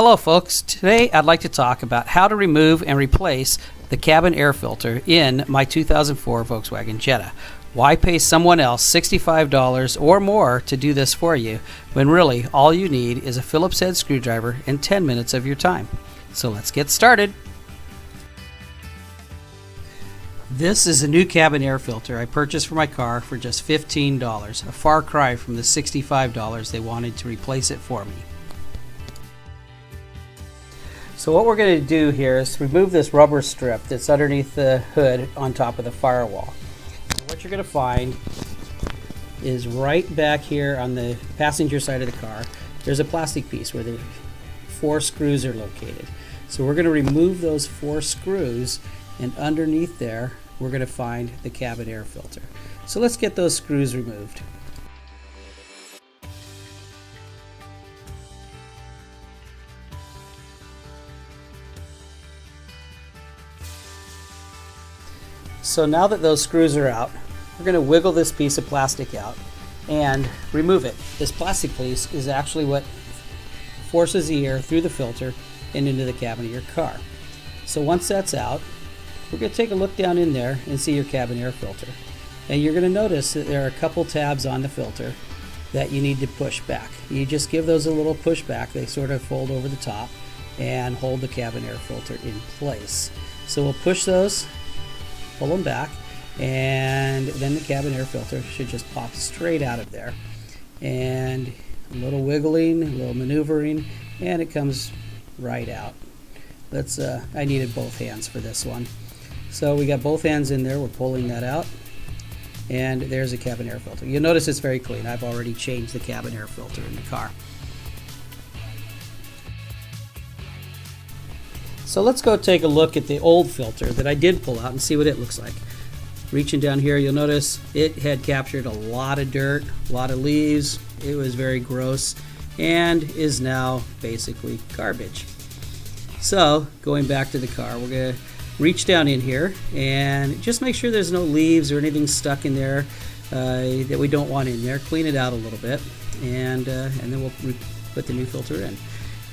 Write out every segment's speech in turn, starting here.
Hello folks, today I'd like to talk about how to remove and replace the cabin air filter in my 2004 Volkswagen Jetta. Why pay someone else $65 or more to do this for you when really all you need is a Phillips head screwdriver and 10 minutes of your time. So let's get started. This is a new cabin air filter I purchased for my car for just $15, a far cry from the $65 they wanted to replace it for me. So what we're going to do here is remove this rubber strip that's underneath the hood on top of the firewall. And what you're going to find is right back here on the passenger side of the car, there's a plastic piece where the 4 screws are located. So we're going to remove those 4 screws, and underneath there we're going to find the cabin air filter. So let's get those screws removed. So now that those screws are out, we're going to wiggle this piece of plastic out and remove it. This plastic piece is actually what forces the air through the filter and into the cabin of your car. So once that's out, we're going to take a look down in there and see your cabin air filter. And you're going to notice that there are a couple tabs on the filter that you need to push back. You just give those a little push back. They sort of fold over the top and hold the cabin air filter in place. So we'll push those, pull them back, and then the cabin air filter should just pop straight out of there. And a little wiggling, a little maneuvering, and it comes right out. I needed both hands for this one. So we got both hands in there, we're pulling that out, and there's a cabin air filter. You'll notice it's very clean. I've already changed the cabin air filter in the car. So let's go take a look at the old filter that I did pull out and see what it looks like. Reaching down here, you'll notice it had captured a lot of dirt, a lot of leaves. It was very gross and is now basically garbage. So going back to the car, we're going to reach down in here and just make sure there's no leaves or anything stuck in there that we don't want in there. Clean it out a little bit, and then we'll put the new filter in.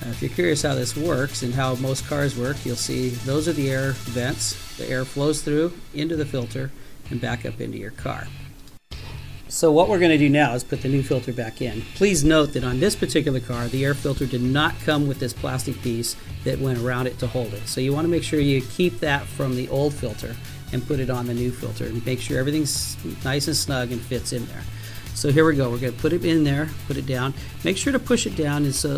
If you're curious how this works and how most cars work, you'll see those are the air vents. The air flows through into the filter and back up into your car. So what we're going to do now is put the new filter back in. Please note that on this particular car, the air filter did not come with this plastic piece that went around it to hold it. So you want to make sure you keep that from the old filter and put it on the new filter and make sure everything's nice and snug and fits in there. So here we go. We're going to put it in there, put it down. Make sure to push it down, and so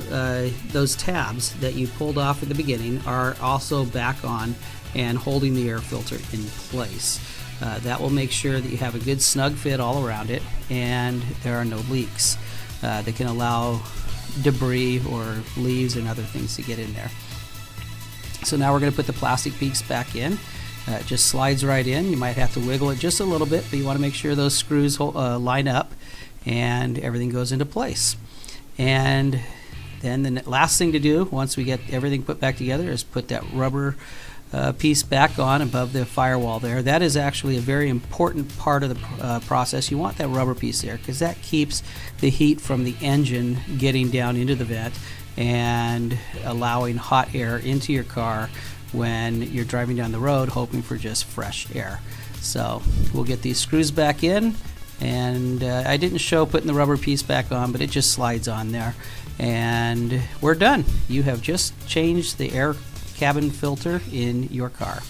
those tabs that you pulled off at the beginning are also back on and holding the air filter in place. That will make sure that you have a good snug fit all around it and there are no leaks that can allow debris or leaves and other things to get in there. So now we're going to put the plastic piece back in. It just slides right in. You might have to wiggle it just a little bit, but you want to make sure those screws line up and everything goes into place. And then the last thing to do once we get everything put back together is put that rubber piece back on above the firewall there. That is actually a very important part of the process. You want that rubber piece there because that keeps the heat from the engine getting down into the vent and allowing hot air into your car when you're driving down the road hoping for just fresh air. So we'll get these screws back in, and I didn't show putting the rubber piece back on, but it just slides on there, and we're done. You have just changed the air cabin filter in your car.